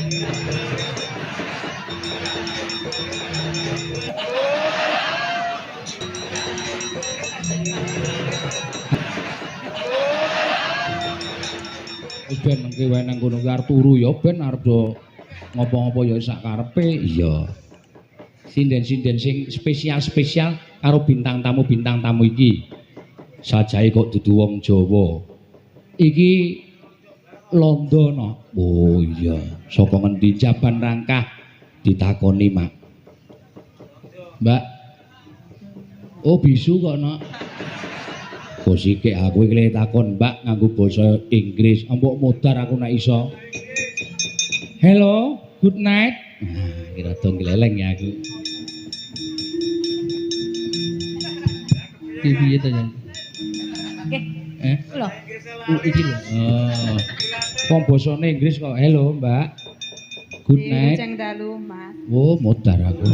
Wis ben mengke wae nang kono ki arep turu ya ben arep do ngopo-ngopo ya sak karepe. Iya. Sinden-sinden sing spesial-spesial karo bintang tamu iki. Sajae kok dudu wong Jawa. Iki Londona. Oh iya, saka ngendi Jaban Rangkah ditakoni, Mak. Mbak. Oh bisu kok, Nak. Kok sikik aku iki takon Mbak nganggo basa Inggris. Empuk modar aku nek iso. Hello, good night. Nah, kira dong gleleng ya aku. Piye to, Jan? Nggih. Lho. Iki lho. Oh. Wong basane Inggris kok. Hello, Mbak. Good night. Wilujeng dalu, Mas. Oh, modar aku.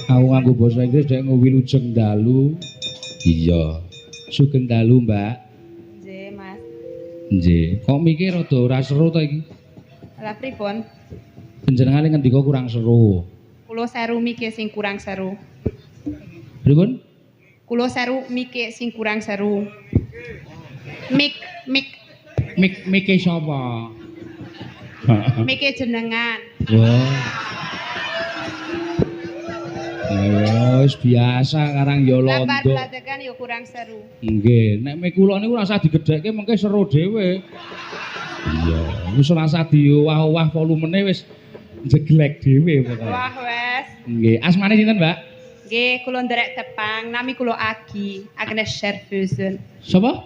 Aku nganggo basa Inggris dek wilujeng dalu. Iya. Sugeng dalu, Mbak. Nggih, Mas. Nggih. Kok mikir rada ora seru to iki? Lah pripun? Panjenengane ngendika kurang seru. Kula seru mikir sing kurang seru. Pripun? Kula seru mikir sing kurang seru. Mik Mike sapa? mikir jenengan. Wah. Ya wis biasa karang ya Lah londo. bar bladekan ya kurang seru. Nggih, nek mik kula niku ora usah digedhekke mengke seru dhewe. Iya, wis ora usah diwah-wah volumene wis jeglek dhewe pokoke. Wah wes. Nggih, asmane sinten, Mbak? Nggih, kula nderek tepang, nami kula Agi, Agnes Scherfusen. Sapa?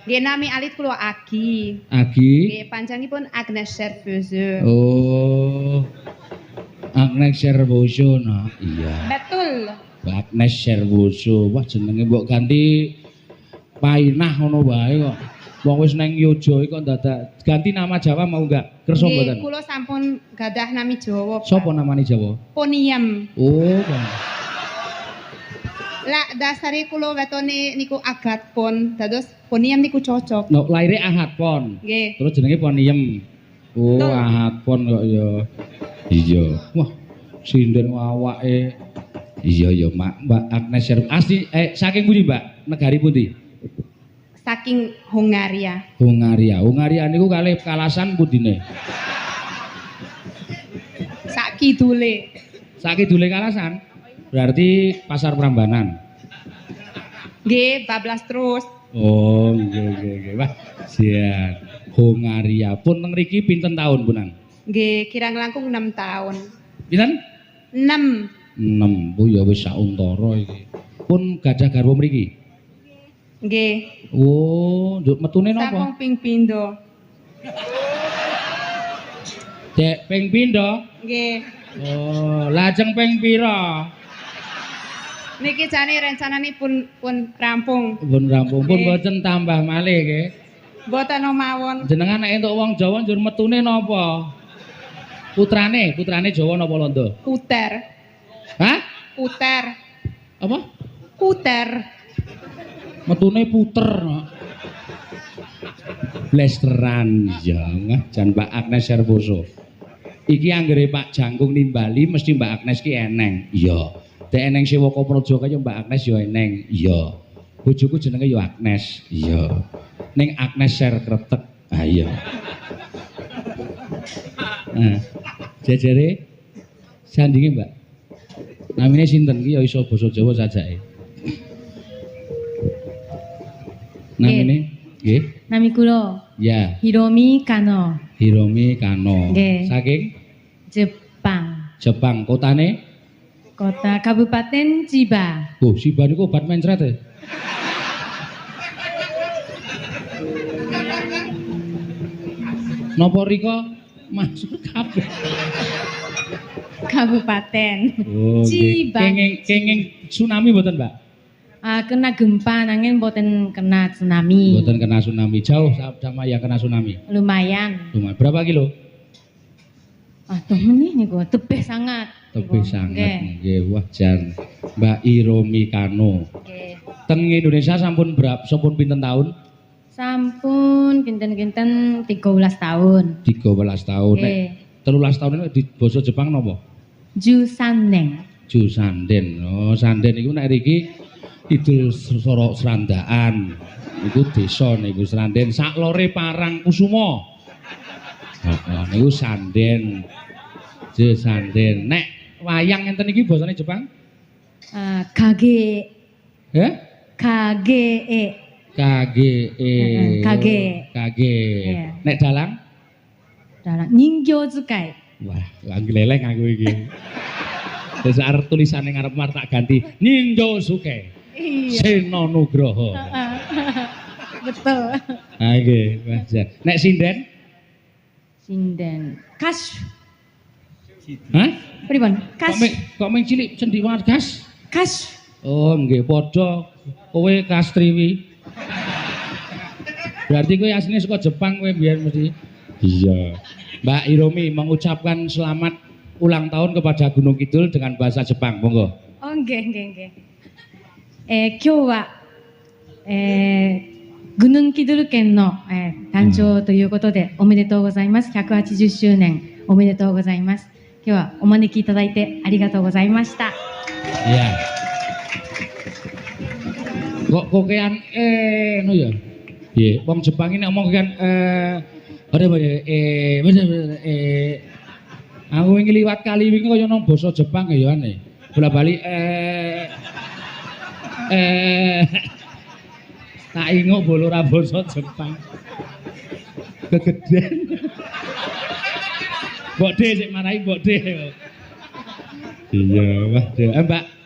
Nggih nami alit kula Agi. Agi. Nggih panjangipun Agnes Scherfusen. Oh. Agnes Servoso, nah. Iya. Betul. Agnes Servoso. Wah jenenge mbok ganti Painah ngono wae kok. Wong wis nang Yojo iki kok dadak ganti nama Jawa mau enggak? Kersa mboten? Nggih, kula sampun gadah nami Jawa. Sapa namane Jawa? Poniem. Oh, Pak. Lah dasare kula wetone niku Agatpon, dados Poniem niku cocok. No, laire Ahad Pon. Nggih. Terus jenenge Poniem. Oh, Betul. Ahad Pon kok ya. Iya. Wah, sinden awake. Iya ya, Mbak Agnes Servoso. Asli saking pundi, Mbak? Negari pundi? Saking Hongaria. Hongaria. Hongaria niku kalih kalasan pundine? Sak kidule. Sakidule kalasan. Berarti Pasar Prambanan. Nggih, bablas terus. Oh, nggih. Wah, sian. Hongaria. Pun teng mriki pinten taun punan? Nggih, kirang langkung 6 tahun. Pinten? 6. 6. Oh ya wis sauntara iki. Pun gadah garwa mriki? Nggih. Oh, nduk metune napa? Sampun ping pindho. Dek ping pindho? Nggih. Oh, lajeng ping pira? Niki jane rencananipun pun rampung. Pun rampung, pun Nggih. mboten tambah malih nggih. Mboten mawon. Jenengan nek entuk wong Jawa njur metune napa? Putrane Jawa napa Londo? Puter. Hah? Puter. Apa? Puter. Metune puter. Blesteran ya, jan Mbak Agnes Servoso. Iki anggere Pak Jangkung nimbali mesti Mbak Agnes ki eneng. Iya. Dek eneng Sewaka Praja kaya Mbak Agnes ya eneng. Iya. Bojoku jenenge ya Agnes. Iya. Ning Agnes Ser kretek. Ah iya. Nah, jejere sandinge Mbak. Namine sinten ki ya iso basa Jawa sajake. Namine nggih. Nami kula Ya, Hiromi Kano, Hiromi Kano. Nggih. Saking Jepang. Jepang, kotane? Kota Kabupaten Chiba. Oh, Shiba niku obat mencret ya. Napa rika masuk kabeh. Kabupaten Oh, Chiba. Kenging tsunami mboten, Mbak? Kena gempa nanging mboten kena tsunami. Mboten kena tsunami. Jauh sama yang kena tsunami. Lumayan. Lumayan. Berapa kilo? Temen niku tebih sangat. Tebih Niku. sangat. Nggih. Nggih, wah jan Mbak Hiromi Kano. Nggih. Teng Indonesia sampun pinten tahun? Sampun kinten-kinten 13 tahun. 13 tahun. Nek Nggih. 13 tahun itu di basa Jepang napa? Jusanneng. Ju Sanden. Oh, Sanden iku nek iki Idul Sorok Serandaan. Iku desa niku Sranden saklore Parangkusuma. Heeh, niku Sanden. Ju Sanden. Nek wayang enten iki basane Jepang? Kage. Ya? KGE. KGE. Kage. Kage. Iya. Nek dalang? Dalam Ningyo Tsukai. Wah, gleleng aku iki. Wis arep tulisane ngarep mar tak ganti Ninjo Suke. Iya. Sena Nugroho. Betul. Ha nggih, wajar. Nek sinden? Sinden. Kas. Hah? Pripun? Kas. Kok meng cilik cendiwat gas? Kas. Oh, nggih padha. Kowe Kastriwi. Berarti kowe asline saka Jepang kowe mbiyen mesti. Iya. Mbak Hiromi mengucapkan selamat ulang tahun kepada Gunung Kidul dengan bahasa Jepang, monggo. Oh, nggih. Kyou wa Gunung Kidul ken no tanchou toいうことでおめでとうございます。180周年おめでとうございます。今日はお招きいただいてありがとうございました。 Iya. Kok kokean no ya? Piye? Wong Jepang ini ngomong kan ada apa ya? Aku wingi liwat kali wingi kaya nang basa Jepang ya aneh. Bola-bali tak inguk bolo ra basa Jepang. Kegeden. Mbok De sik marahi Mbok De. Iya, wah.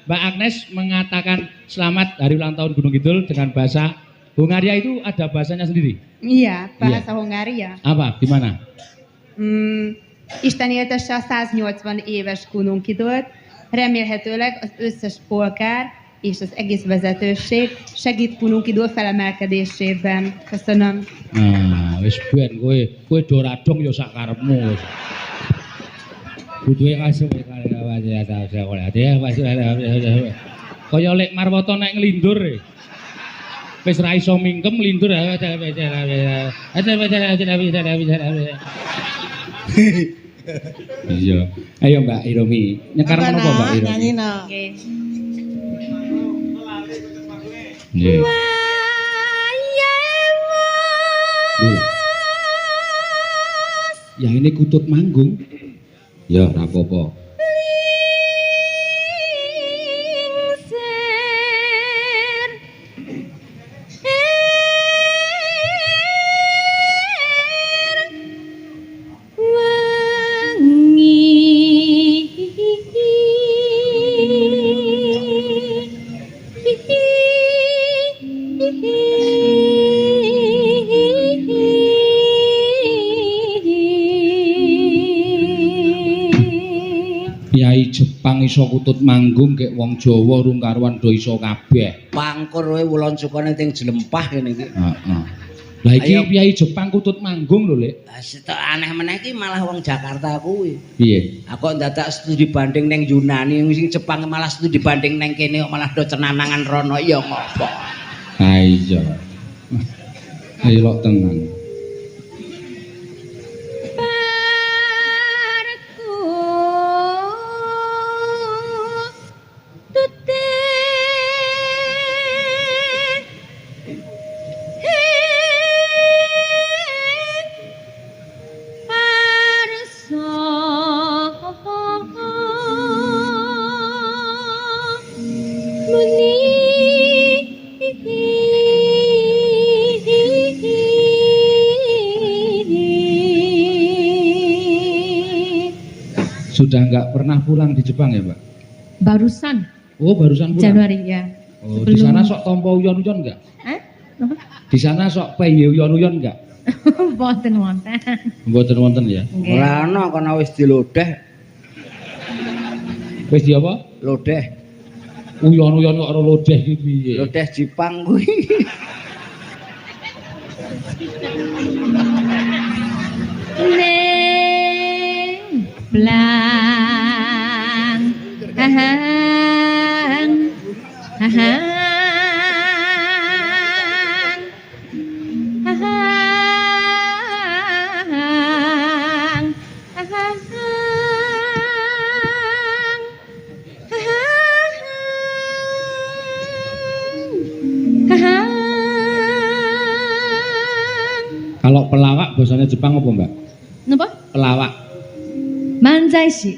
Mbak Agnes mengatakan selamat hari ulang tahun Gunung Kidul dengan bahasa Hongaria itu ada bahasanya sendiri. Iya, bahasa Hungária. Apa? Gimana? Isten éltesse a 180 éves Gunung-Kidult, remélhetőleg az összes polgár és az egész vezetőség segít Gunung-Kidul felemelkedésében. Köszönöm. Nah, wis ben kowe do radong ya sak karepmu wis. Butuhe kasih kaya lek marwata nek nglindur. Wis ra iso mingkem nglindur. Iya. Ayo Mbak Hiromi, nyekar menapa Mbak Hiromi? Nyanyi no. Nggih. Nggih. Ya ini kutut manggung. Ya, ora apa-apa. Kyai Jepang iso kutut manggung kek wong Jawa urung karuan do iso kabeh. Pangkur kowe wulon sukane ting Jlempah kene iki. Heeh. Lah iki Kyai Jepang kutut manggung lho, Lek. Sitok aneh meneh iki malah wong Jakarta kuwi. Piye? Aku dadak studi banding ning Yunani sing Jepang malah studi banding ning kene kok malah do cenanangan rono ya ngopo. Ha iya. Ayo lok tenang. Sudah nggak pernah pulang di Jepang ya, Pak? Barusan Oh, barusan pulang. Januari ya. Oh, di sana sok tompo uyon-uyon enggak? Apa? Di sana sok peye uyon-uyon enggak? Wonten wonten. Mboten wonten ya. Nggih. Ora ana kono wis dilodeh. Wis di apa? Lodeh. Uyon-uyon kok ora lodeh iki piye? Lodeh Jipang kuwi. Neng blang ahang ahang Kalau pelawak bahasanya Jepang apa, Mbak? Napa? Pelawak. Manzaishi.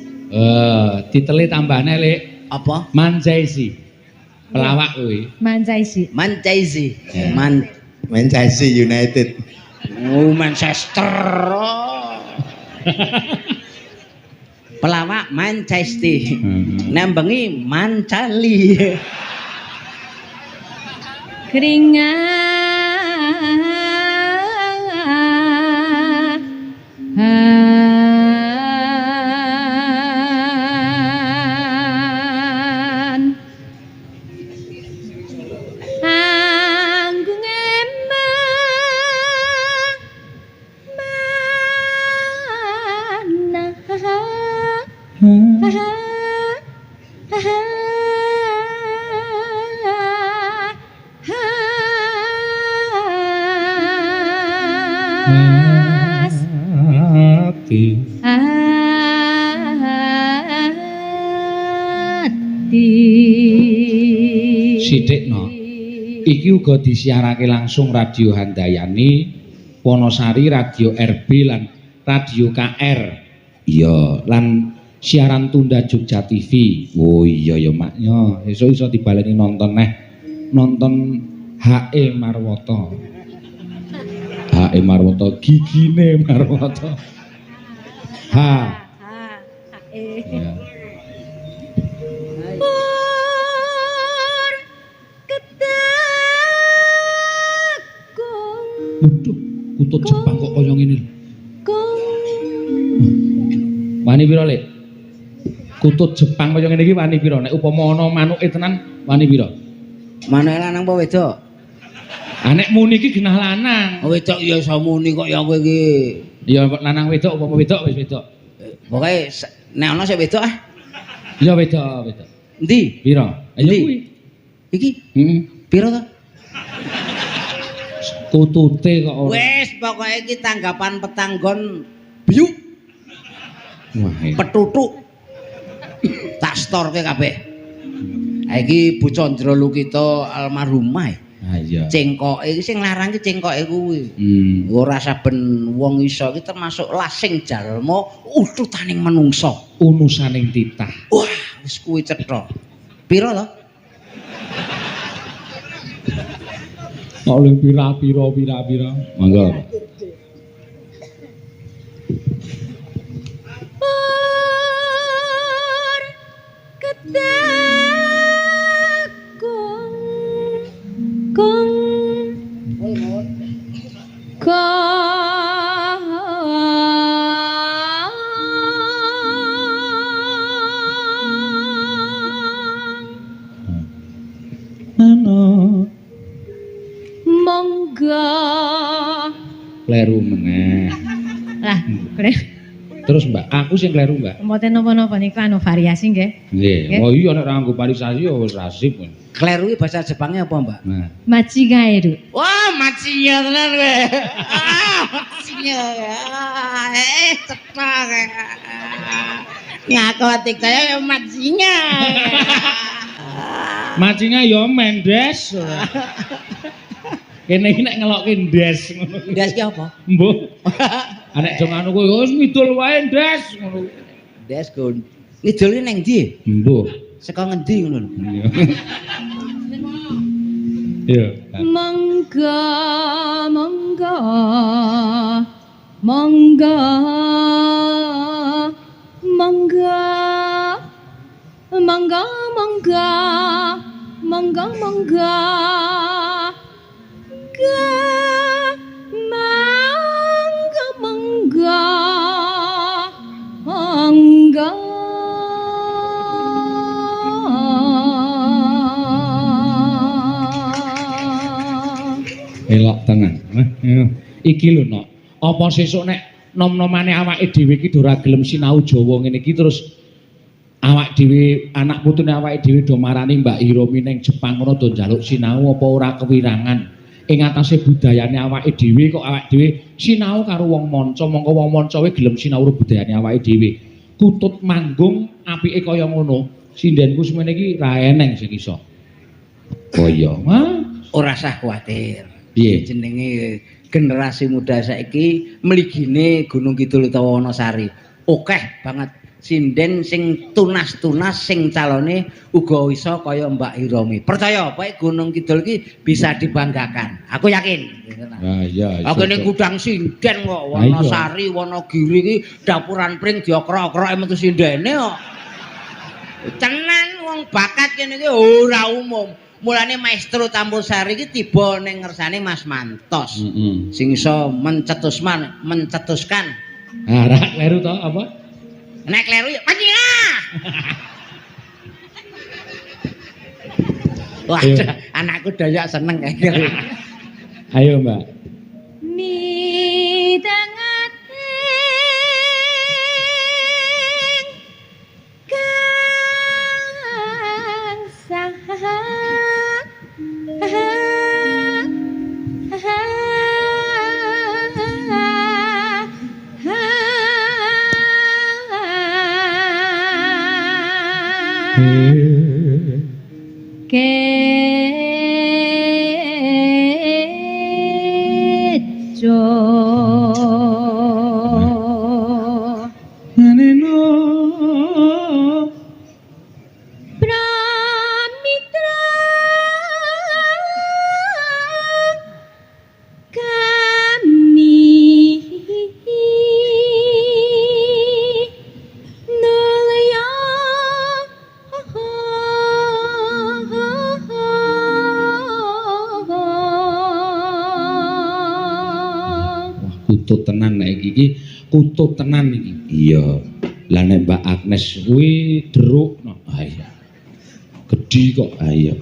Diteli tambahane, Lek. Apa? Manzaishi. Pelawak kuwi. Manzaishi. Manchester. Ya. Manchester United. Oh, Manchester. Pelawak Manchester. Nembengi Mancali. Keringan anggung Hati. Sithik no. Iki uga disiarake langsung Radio Handayani, Wonosari, Radio RB lan Radio KR. Iya, lan siaran tunda Jogja TV. Oh iya ya maknya. Esuk iso dibaleni nonton nonton HE Marwoto. HE Marwoto, gigine Marwoto. Ya. Waduh, kutut Jepang kok kaya ngene. Wani pira, Lek? Kutut Jepang kaya ngene iki wani pira? Nek upama ana manuke tenan, wani pira? Manuke lanang apa wedok? Nek muni iki genah lanang. Wedok ya iso muni kok ya kowe iki. Ya lanang wedok upama wedok wis wedok. Pokoke nek ana sik wedok ah. Ya wedok. Endi? Pira? Ayo Endi? kuwi. Iki Heeh. pira to? Kutute kok ora. Wis pokoke iki tanggapan petanggon biyuk Wah. petutuk. Tak storke kabeh. Ha iki Bu Candra kita almarhumah. Ah iya. Cengkoke iki sing larang iki cengkoke kuwi. Ora saben wong iso iki termasuk lasing jalma ututaning manungsa. Unusaning titah. Wah, wis kuwi cetha. Pira to? Oleh pira-pira. Monggo. Monggo. Kleru meneh. Lah, kene Terus Mbak, aku sing kleru Mbak. mboten napa-napa niku anu variasi nggih. Nggih. Oh iya nek ora nganggo parisasi ya wis rasip. Kleru iki bahasa Jepangnya apa, Mbak? Nah. Machigaeru. Wah, macinya tenan kowe. Macinya. Cetha kowe. Ngaku ati kaya ya macinya. Macinga ya mendes. Kene iki nek ngelokke ndes ngono. Ndas ki apa? Mbuh. Nek jong anu kuwi wis ngidul wae ndes ngono. Ndas kon. Ngidul ning ndi? Mbuh. Saka ngendi ngono lho. Iya. Monggo, monggo. Monggo. Monggo. Monggo, monggo. Monggo, monggo. Monggo, monggo. Monggo. Elok tenan. Iki lho Nok. Apa sesuk nek nom-nomane awake dhewe iki ora gelem sinau Jawa ngene iki terus awake dhewe anak putune awake dhewe do marani Mbak Hiromi ning Jepang ngono do njaluk sinau apa ora kewirangan ing atase budayane awake dhewe kok awake dhewe sinau karo wong manca mongko wong manca wae gelem sinau budayane awake dhewe. Kutut manggung apike kaya ngono. Sindenku semene iki ra eneng sing iso. Oh iya. Ora usah kuwatir. Piye? Jenenge generasi muda saiki mligine Gunung Kidul utawa Wonosari. Akeh banget sinden sing tunas-tunas sing calone uga iso kaya Mbak Iromi. Percaya bae Gunung Kidul iki bisa dibanggakan. Aku yakin. Ah iya. Aku ning gudang sinden kok Wonosari, Wonogiri iki dapuran pring diokro-okroke metu sindene kok. Tenan wong bakat kene iki ora umum. Mulane maestro Tampursari iki tiba ning ngersane Mas Mantos. Sing iso mencetuskan. Ah, ra kleru to apa? Nek kleru ya panjang. Wah, anakku Dayak seneng kayak. Ayo, Mbak. Kutut tenan nek iki kutut tenan iki. Iya. Lah nek Mbak Agnes kuwi deruk no. Ah iya. Gedhi kok. Ah iya.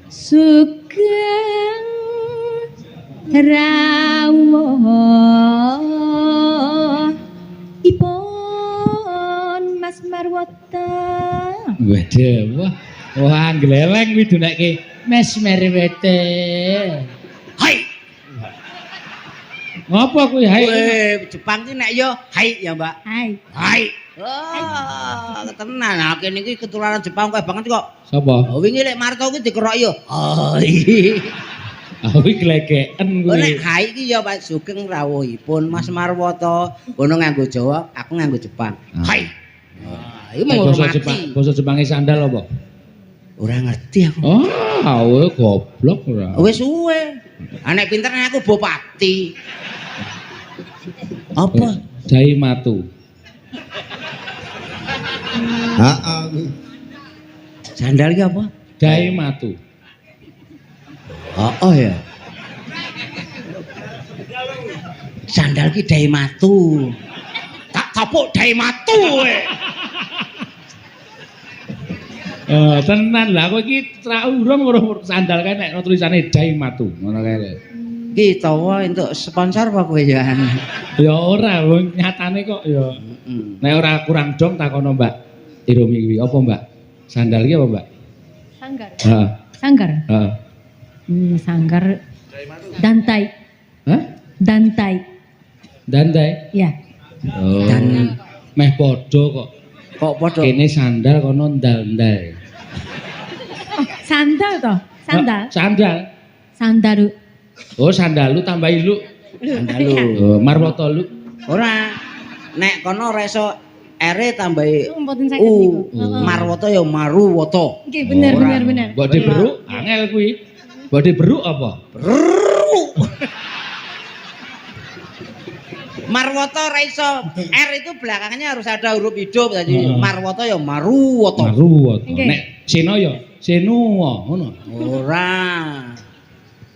Sugeng rawuh ipun Mas Marwata. Waduh, wah gleleng kuwi dunekke Mas Marwata. Hai. Ngapa kuwi hai? Jepang ki nek yo hai ya, Mbak. Hai. Hai. Oh, tenan. Nah, kene iki ketularan Jepang kowe banget kok. Sapa? Wingi lek Marto ki dikerok yo. Hai. Ah kuwi glegeken Oh, kuwi. nek hai ki ya Pak Sugeng rawuhipun Mas Marwata. Kono nganggo Jawa, aku nganggo Jepang. Hai. Wah, iki menghormati. Basa Jepange sandal apa? Ora ngerti aku. Oh, awe goblok ora. Wis suwe. Anek pinter aku bupati. Apa? Dai matu. Heeh. Sandal ki apa? Dai matu. Oh ya. Sandal ki dai matu. Tak tapuk dai matu kowe. Tenan lah kowe iki ra urung sandal kae nek tulisane dai matu ngono kae. Ki tawa entuk sponsor apa kowe ya? Ya ora, wong nyatane kok ya. Nek ora kurang dong takono Mbak Iromi kuwi. Apa Mbak? Sandal ki apa Mbak? Sanggar. Heeh. Sanggar. Heeh. Sanggar. Dantai. Hah? Dantai. Dandai? Ya. Oh. Dan Meh padha kok. kok padha Kene sandal kono ndal-ndal. Oh, sandal toh? Sandal. Sandal. Sandaru. Oh, sandalu tambahi lu. sandalu. Oh, marwata lu. Ora. Nek kono ora iso ere tambahi Mboten saged niku. Marwata ya Maruwata. Nggih, bener Ora. bener bener. Mbok diberuk angel kuwi. Mbok diberuk apa? Marwata ora iso. R itu belakangnya harus ada huruf hidup jadi Marwata ya Maruwata. Marwata. Nggih. Nek Sena ya Senua ngono. Ora.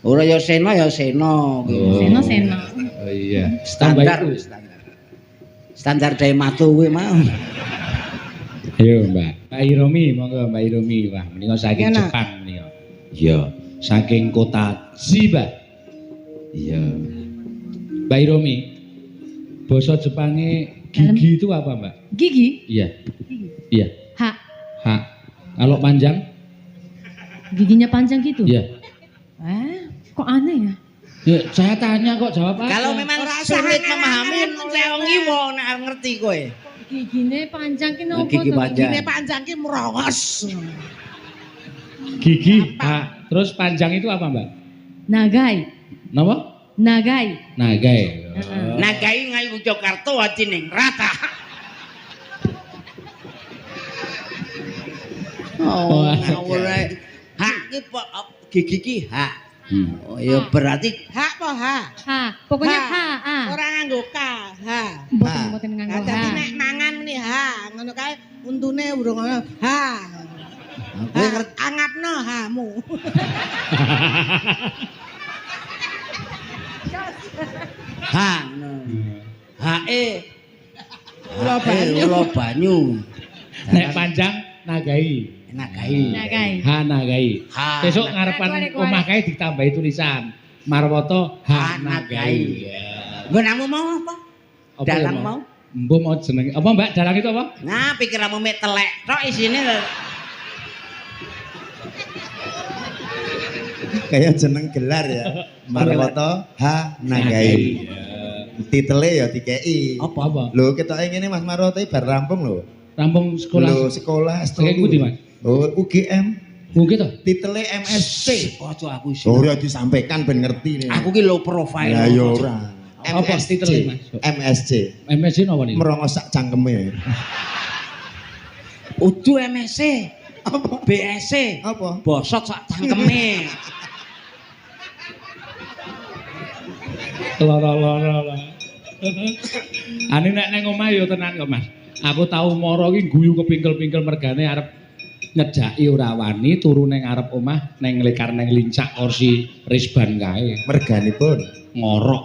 Ora ya Sena ya Sena. Seno seno. Oh iya. Standar Tambah itu. standar. Standar dai matu kuwi mau. Ayo Mbak. Mbak Iromi, monggo Mbak Iromi. Wah, menika saking Iya, Nak. Jepang menika. Iya, saking kota Chiba. Iya. Mbak Iromi, basa Jepange gigi itu apa, Mbak? Gigi. Iya. Iya. Hak. Hak. Kalau panjang? Giginya panjang gitu. Iya. Kok aneh ya? Ya, saya tanya kok jawab aja. Kalau memang sulit memahami wong iwo nek ngerti kowe. Gigine panjang ki nopo Gigi to? panjang. Gigine panjang ki merongos. Gigi. Hak. Terus panjang itu apa, Mbak? nagai. Napa? Nagai. Nagai. Nagai ngayu Jakarta atining rata. Oh, ora. Hak ki gigi ki hak. Oh ya berarti hak apa hak? Ha, pokoknya Ha. ha. Ora nganggo k, ha. Boten nganggo Dadi ha. nek mangan muni ha, ngono kae untune urung ngono. Ha. Kowe angapno hamu. Ha, ngono. Hae. Ula banyu. Nek panjang nagai. Nagai. Ha nagai. Ha. Besok ngarepan Kuali. omah kae ditambahi tulisan Marwoto ha Ha nagai. Nggo namu mau apa? Apa ya, Dalang mau? Mbok mau jeneng apa Mbak? Dalang itu apa? Nah, pikiranmu mek telek tok isine lho. Kayak jeneng gelar ya. Marwoto H Nagai. Titele ya dikei. Apa? Lho ketoke ngene Mas Marwoto iki bar rampung lho. Rampung sekolah. Lho sekolah Kayak ngendi, Mas? Oh, UGM. Mungkin toh? Titele MSc. Aja aku isi. Ora disampaikan ben ngerti nih. Aku ki low profile. Ya ya ora. Apa titele, Mas? MSc. MSc napa niku? Merongos sak cangkeme. Udu MSc. Apa? BSc. Apa? Bosot sak cangkeme. Loro-loro. Ane nek nang omah ya tenan kok, Mas. Aku tau mara iki guyu kepingkel-pingkel mergane arep ngejaki ora wani turu ning arep omah neng lekar neng lincak kursi risban kae. Merganipun. Ngorok.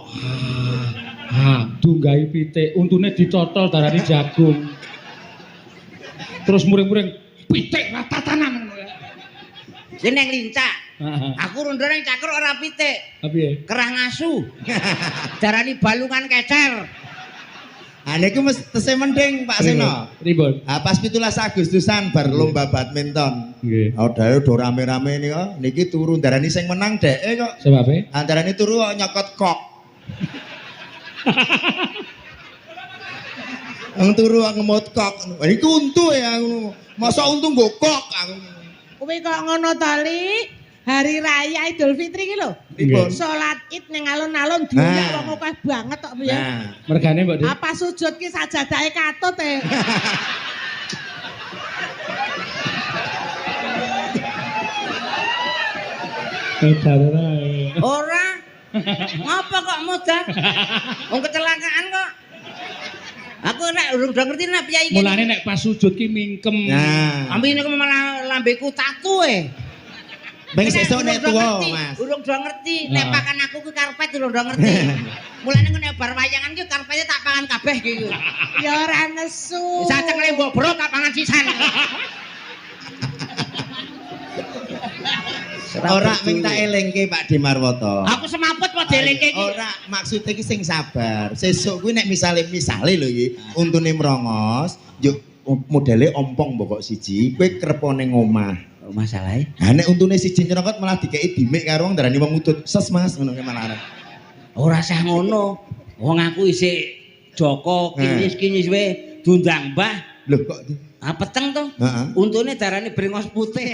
Dunggahi pitik, untune dicotol darani jagung. Terus muring-muring pitik ratatanan ngono ya. Sing nang lincak. Heeh. Aku rondo nang cakru ora pitik. Piye? Kerah ngasu. Darani balungan kecer. Ah niku mesti tesih mending Pak Seno. Ribon. Ah pas 17 Agustusan bar lomba badminton. Nggih. Oh dae do rame-rame nika niki turu darani sing menang dheke kok. Sebabe? Antarane turu kok nyokot kok. Wong turu kok ngemot kok. Wah iku untu ya ngono. Masa untu nggo kok aku. Kuwi kok ngono to, Li? Hari raya Idul Fitri ki lho. Pripun? Salat Id ning alun-alun dunya Nah. wong akeh banget tok piye. Nah, Mergane Mbak Dik. Apa sujud ki sajadahe katut e. Ora. Ngapa kok mudah? Wong kecelakaan kok. Aku nek urung do ngerti nek piye iki. Mulane nek pas sujud ki mingkem. nah. Ambi niku malah lambeku tatu e. Beng sesuk nek tuwa, Mas. Urung do ngerti, Nah. nek pakan aku ku karpet urung do ngerti. Mulane nek bar wayangan ki karpete tak pangan kabeh ki. Ya ora nesu. Sacengle mbok tak pangan sisan. Ora ming tak elingke Pak Dimarwoto. Aku semaput padha elingke iki. Ora, maksudnya iki sing sabar. Sesuk kuwi nek misale lho iki, untune mrongos, yo modele ompong mbok siji, kowe krepo ning omah. Masalahe Ha nek untune siji nyerokot malah dikeki dimik karo wong darani wong udut. Ses Mas ngono ki malah. ora sah ngono. Wong aku isih Joko kinyis-kinyis wae dundang Mbah. Lho kok Ah peteng to. heeh. Untune darane brengos putih.